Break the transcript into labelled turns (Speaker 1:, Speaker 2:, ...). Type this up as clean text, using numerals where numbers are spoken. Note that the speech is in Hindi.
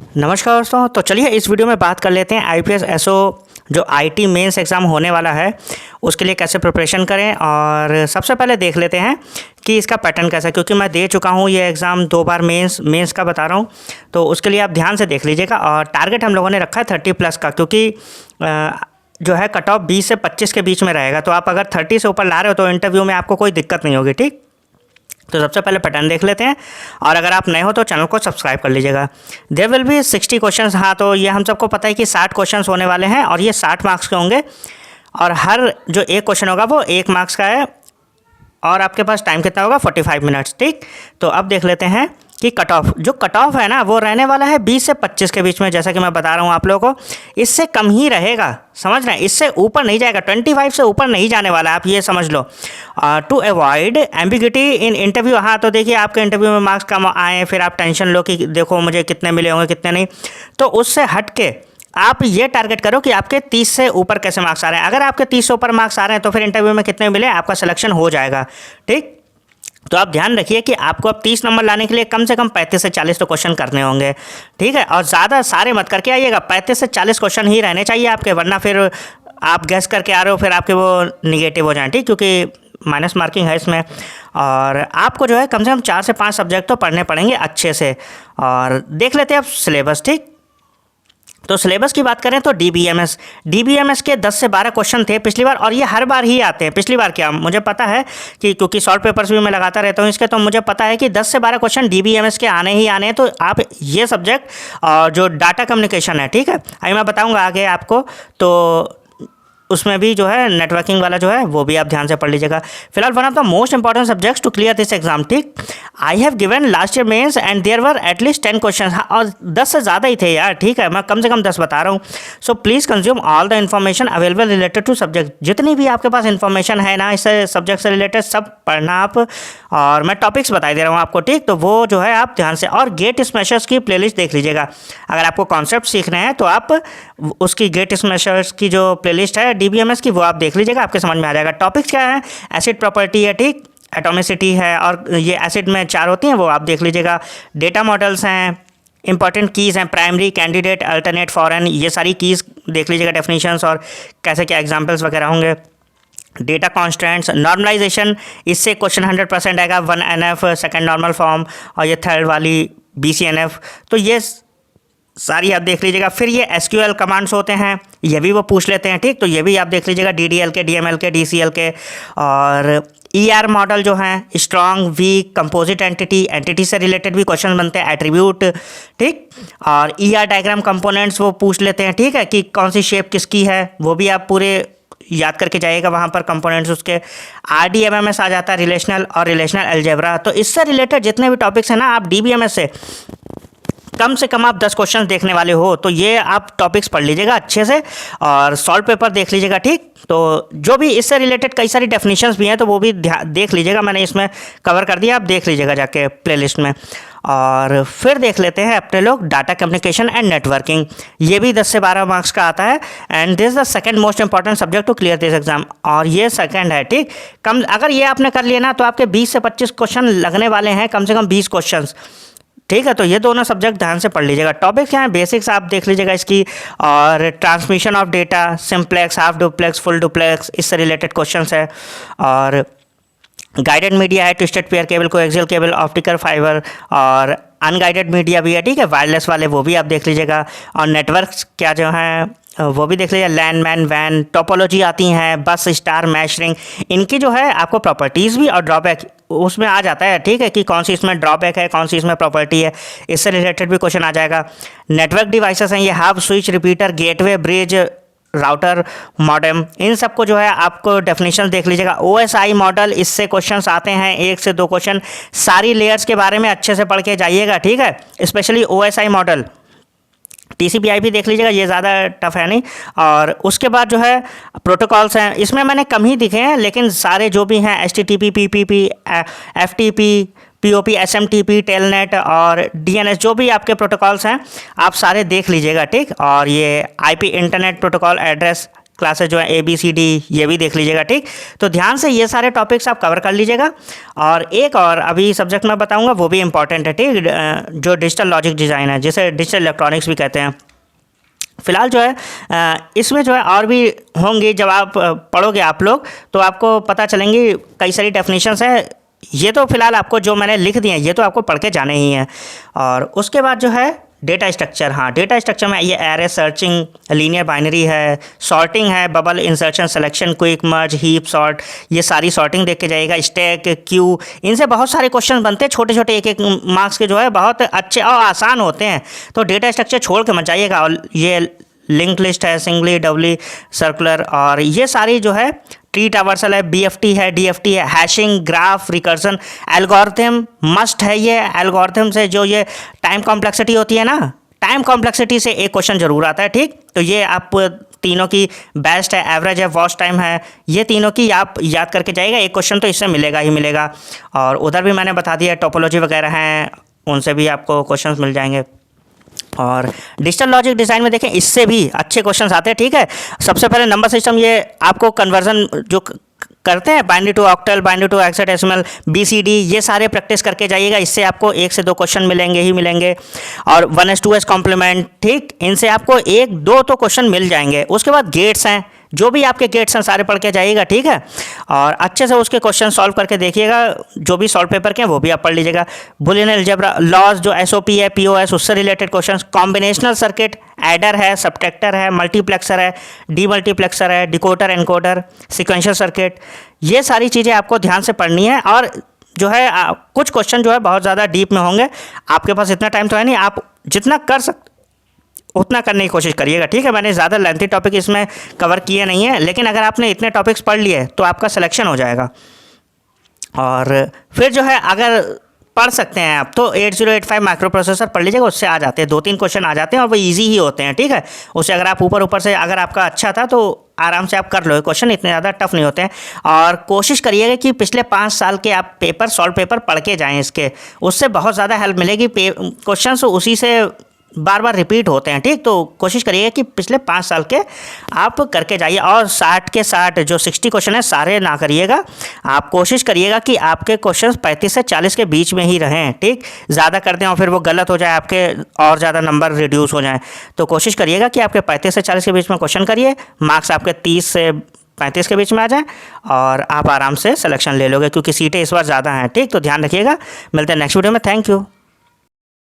Speaker 1: नमस्कार दोस्तों। तो चलिए इस वीडियो में बात कर लेते हैं आईपीएस एसओ जो आईटी मेंस एग्ज़ाम होने वाला है उसके लिए कैसे प्रिपरेशन करें। और सबसे पहले देख लेते हैं कि इसका पैटर्न कैसा है, क्योंकि मैं दे चुका हूँ ये एग्ज़ाम 2 बार मेंस का बता रहा हूँ, तो उसके लिए आप ध्यान से देख लीजिएगा। और टारगेट हम लोगों ने रखा है 30+ का, क्योंकि जो है कट ऑफ 20 से 25 के बीच में रहेगा। तो आप अगर 30 से ऊपर ला रहे हो तो इंटरव्यू में आपको कोई दिक्कत नहीं होगी। ठीक, तो सबसे पहले पैटर्न देख लेते हैं। और अगर आप नए हो तो चैनल को सब्सक्राइब कर लीजिएगा। There will be 60 questions. हाँ, तो ये हम सबको पता है कि 60 क्वेश्चंस होने वाले हैं और ये 60 मार्क्स के होंगे। और हर जो एक क्वेश्चन होगा वो 1 मार्क्स का है। और आपके पास टाइम कितना होगा? 45 मिनट्स। ठीक, तो अब देख लेते हैं कि कट ऑफ है ना, वो रहने वाला है 20 से 25 के बीच में, जैसा कि मैं बता रहा हूँ आप लोगों को। इससे कम ही रहेगा, समझ रहे हैं? इससे ऊपर नहीं जाएगा, 25 से ऊपर नहीं जाने वाला, आप ये समझ लो। To avoid ambiguity in interview. हाँ, तो देखिए आपके इंटरव्यू में मार्क्स कम आए, फिर आप टेंशन लो कि देखो मुझे कितने मिले होंगे कितने नहीं। तो उससे हट के आप ये टारगेट करो कि आपके 30 से ऊपर कैसे मार्क्स आ रहे हैं। अगर आपके 30 से ऊपर मार्क्स आ रहे हैं तो फिर इंटरव्यू में कितने मिले, आपका सिलेक्शन हो जाएगा। ठीक, तो आप ध्यान रखिए कि आपको अब 30 नंबर लाने के लिए कम से कम 35 से 40 तो क्वेश्चन करने होंगे। ठीक है, और ज़्यादा सारे मत करके आइएगा, 35 से 40 क्वेश्चन ही रहने चाहिए आपके, वरना फिर आप गैस करके आ रहे हो फिर आपके वो निगेटिव हो जाएं। ठीक, क्योंकि माइनस मार्किंग है इसमें। और आपको जो है कम से कम 4 से 5 सब्जेक्ट तो पढ़ने पड़ेंगे अच्छे से। और देख लेते हैं अब सिलेबस। ठीक, तो सिलेबस की बात करें तो डीबीएमएस के 10 से 12 क्वेश्चन थे पिछली बार, और ये हर बार ही आते हैं। पिछली बार क्या, मुझे पता है कि क्योंकि शॉर्ट पेपर्स भी मैं लगाता रहता हूँ इसके, तो मुझे पता है कि 10 से 12 क्वेश्चन डीबीएमएस के आने ही आने हैं। तो आप ये सब्जेक्ट और जो डाटा कम्युनिकेशन है, ठीक है, अभी मैं बताऊँगा आगे आपको, तो उसमें भी जो है नेटवर्किंग वाला जो है वो भी आप ध्यान से पढ़ लीजिएगा। फिलहाल one of the most important subjects to clear this exam. ठीक, I have given last year mains and there were at least 10 question. हाँ, और 10 से ज़्यादा ही थे यार। ठीक है, मैं कम से कम 10 बता रहा हूँ। So please consume all the information available related to subject. जितनी भी आपके पास इन्फॉर्मेशन है ना इस सब्जेक्ट से रिलेटेड, सब पढ़ना आप। और मैं टॉपिक्स बता दे रहा हूँ आपको। ठीक, तो वो जो है आप ध्यान से, और गेट स्मैशर्स की प्लेलिस्ट देख लीजिएगा। अगर आपको कॉन्सेप्ट सीखने हैं तो आप उसकी गेट स्मैशर्स की जो प्लेलिस्ट है डीबीएमएस की, वो आप देख लीजिएगा, आपके समझ में आ जाएगा। टॉपिक्स क्या है? एसिड प्रॉपर्टी है, ठीक, एटॉमिसिटी है, और ये एसिड में 4 होती हैं वो आप देख लीजिएगा। डेटा मॉडल्स हैं, इंपॉर्टेंट कीज़ हैं, प्राइमरी, कैंडिडेट, अल्टरनेट, फॉरेन, ये सारी कीज़ देख लीजिएगा, डेफिनेशंस और कैसे क्या एग्जाम्पल्स वगैरह होंगे। डेटा कॉन्स्टेंट्स, नॉर्मलाइजेशन, इससे क्वेश्चन 100% आएगा। 1NF सेकेंड नॉर्मल फॉर्म, और ये थर्ड वाली BCNF, तो ये सारी आप देख लीजिएगा। फिर ये SQL कमांड्स होते हैं, ये भी वो पूछ लेते हैं। ठीक, तो ये भी आप देख लीजिएगा, DDL के, DML के, DCL के। और ER मॉडल जो हैं, स्ट्रॉन्ग, वीक, कंपोजिट एंटिटी से रिलेटेड भी क्वेश्चन बनते हैं, एट्रीब्यूट। ठीक, और ER डायग्राम कंपोनेंट्स वो पूछ लेते हैं। ठीक है, कि कौन सी शेप किसकी है, वो भी आप पूरे याद करके जाइएगा वहाँ पर कंपोनेंट्स उसके। RDMMS आ जाता है, रिलेशनल और रिलेशनल अलजेब्रा। तो इससे रिलेटेड जितने भी टॉपिक्स हैं ना, आप DBMS से कम आप 10 क्वेश्चन देखने वाले हो, तो ये आप टॉपिक्स पढ़ लीजिएगा अच्छे से और सॉल्व पेपर देख लीजिएगा। ठीक, तो जो भी इससे रिलेटेड कई सारी डेफिनेशंस भी हैं तो वो भी देख लीजिएगा, मैंने इसमें कवर कर दिया, आप देख लीजिएगा जाके प्लेलिस्ट में। और फिर देख लेते हैं अपने लोग डाटा कम्युनिकेशन एंड नेटवर्किंग, ये भी 10 से 12 मार्क्स का आता है। And this the second most important subject to clear this exam, और ये सेकंड है। ठीक, कम अगर ये आपने कर लिया ना तो आपके 20 से 25 क्वेश्चन लगने वाले हैं, कम से कम 20 क्वेश्चन। ठीक है, तो ये दोनों सब्जेक्ट ध्यान से पढ़ लीजिएगा। टॉपिक्स क्या है, बेसिक्स आप देख लीजिएगा इसकी, और transmission of data, simplex, half duplex, full duplex, इससे रिलेटेड क्वेश्चंस है। और गाइडेड मीडिया है, twisted pair cable, coaxial cable, optical fibre, और अनगाइडेड मीडिया भी है। ठीक है, वायरलेस वाले वो भी आप देख लीजिएगा। और नेटवर्क्स क्या जो हैं वो भी देख लीजिए, लैंड, मैन, वैन, टोपोलॉजी आती हैं, बस, स्टार, मैश रिंग, इनकी जो है आपको प्रॉपर्टीज़ भी और ड्रॉबैक उसमें आ जाता है। ठीक है, कि कौन सी इसमें ड्रॉबैक है, कौन सी इसमें प्रॉपर्टी है, इससे रिलेटेड भी क्वेश्चन आ जाएगा। नेटवर्क डिवाइसेस हैं, ये hub, switch, repeater, gateway, bridge, router, modem, इन सबको जो है आपको डेफिनेशन देख लीजिएगा। OSI मॉडल, इससे क्वेश्चंस आते हैं 1 से 2 क्वेश्चन, सारी लेयर्स के बारे में अच्छे से पढ़ के जाइएगा। ठीक है, स्पेशली OSI मॉडल। TCP/IP देख लीजिएगा, ये ज़्यादा टफ है नहीं। और उसके बाद जो है प्रोटोकॉल्स हैं, इसमें मैंने कम ही दिखे हैं, लेकिन सारे जो भी हैं HTTP, PPP, FTP, POP, SMTP, telnet और DNS, जो भी आपके प्रोटोकॉल्स हैं आप सारे देख लीजिएगा। ठीक, और ये IP internet protocol address classes जो है ABCD ये भी देख लीजिएगा, ठीक। तो ध्यान से ये सारे टॉपिक्स आप कवर कर लीजिएगा। और एक और अभी सब्जेक्ट मैं बताऊंगा वो भी इंपॉर्टेंट है, ठीक, जो डिजिटल लॉजिक डिज़ाइन है, जिसे डिजिटल इलेक्ट्रॉनिक्स भी कहते हैं। फ़िलहाल जो है इसमें जो है और भी होंगी, जब आप पढ़ोगे आप लोग तो आपको पता चलेंगी, कई सारी डेफिनेशंस है। ये तो फ़िलहाल आपको जो मैंने लिख दिए हैं ये तो आपको पढ़ के जाने ही हैं। और उसके बाद जो है डेटा स्ट्रक्चर, हाँ डेटा स्ट्रक्चर में ये एरे सर्चिंग, लीनियर बाइनरी है, सॉर्टिंग है, बबल इंसर्शन, सिलेक्शन, क्विक मर्ज, हीप सॉर्ट, ये सारी सॉर्टिंग देख के जाइएगा। स्टैक, क्यू, इनसे बहुत सारे क्वेश्चन बनते हैं छोटे छोटे, एक एक मार्क्स के, जो है बहुत अच्छे और आसान होते हैं। तो डेटा स्ट्रक्चर छोड़ के मत जाइएगा। और ये लिंक लिस्ट है, सिंगली, डबली, सर्कुलर, और ये सारी जो है ट्री ट्रावर्सल है, BFT है, DFT है, hashing, graph, recursion, algorithm must है। ये एल्गोरिथम से जो ये टाइम कॉम्प्लेक्सिटी होती है ना, टाइम कॉम्प्लेक्सिटी से एक क्वेश्चन जरूर आता है, ठीक। तो ये आप तीनों की बेस्ट है, एवरेज है, वॉच टाइम है, ये तीनों की आप याद करके जाइएगा, एक क्वेश्चन तो इससे मिलेगा ही मिलेगा। और उधर भी मैंने बता दिया, टोपोलॉजी वगैरह हैं, उनसे भी आपको क्वेश्चन मिल जाएंगे। और डिजिटल लॉजिक डिज़ाइन में देखें, इससे भी अच्छे क्वेश्चंस आते हैं, ठीक है। सबसे पहले नंबर सिस्टम, ये आपको कन्वर्जन जो करते हैं, binary to octal, binary to hexadecimal, BCD, ये सारे प्रैक्टिस करके जाइएगा। इससे आपको 1 से 2 क्वेश्चन मिलेंगे ही मिलेंगे। और 1s 2s कॉम्प्लीमेंट, ठीक, इनसे आपको 1-2 तो क्वेश्चन मिल जाएंगे। उसके बाद गेट्स हैं, जो भी आपके गेट्स हैं सारे पढ़ के जाइएगा, ठीक है। और अच्छे से उसके क्वेश्चन सॉल्व करके देखिएगा, जो भी सॉल्व पेपर के हैं वो भी आप पढ़ लीजिएगा। बुलियन अलजेब्रा, लॉज, जो SOP है, POS, उससे related question, combinational circuit, adder है, सबट्रैक्टर है, मल्टीप्लेक्सर है, डीमल्टीप्लेक्सर है, डिकोडर, एनकोडर, सीक्वेंशियल सर्किट, ये सारी चीज़ें आपको ध्यान से पढ़नी है। और जो है कुछ क्वेश्चन जो है बहुत ज़्यादा डीप में होंगे, आपके पास इतना टाइम तो है नहीं, आप जितना कर सकते उतना करने की कोशिश करिएगा, ठीक है। मैंने ज़्यादा लेंथी टॉपिक इसमें कवर किए नहीं है, लेकिन अगर आपने इतने टॉपिक्स पढ़ लिए तो आपका सिलेक्शन हो जाएगा। और फिर जो है अगर पढ़ सकते हैं आप तो 8085 माइक्रो प्रोसेसर पढ़ लीजिएगा, उससे आ जाते हैं 2-3 क्वेश्चन आ जाते हैं, और वो इजी ही होते हैं, ठीक है। उससे अगर आप ऊपर से, अगर आपका अच्छा था तो आराम से आप कर लो, क्वेश्चन इतने ज़्यादा टफ नहीं होते हैं। और कोशिश करिएगा कि पिछले 5 साल के आप पेपर, सॉल्व पेपर पढ़ के जाएँ इसके, उससे बहुत ज़्यादा हेल्प मिलेगी। क्वेश्चन उसी से बार बार रिपीट होते हैं, ठीक। तो कोशिश करिए कि पिछले 5 साल के आप करके जाइए। और 60 के 60 जो 60 क्वेश्चन है सारे ना करिएगा, आप कोशिश करिएगा कि आपके क्वेश्चन 35 से 40 के बीच में ही रहें, ठीक। ज़्यादा कर दें और फिर वो गलत हो जाए, आपके और ज़्यादा नंबर रिड्यूस हो जाए। तो कोशिश करिएगा कि आपके 35 से 40 के बीच में क्वेश्चन करिए, मार्क्स आपके 30 से 35 के बीच में आ जाए, और आप आराम से सिलेक्शन ले लोगे, क्योंकि सीटें इस बार ज़्यादा हैं, ठीक। तो ध्यान रखिएगा, मिलते हैं नेक्स्ट वीडियो में। Thank you.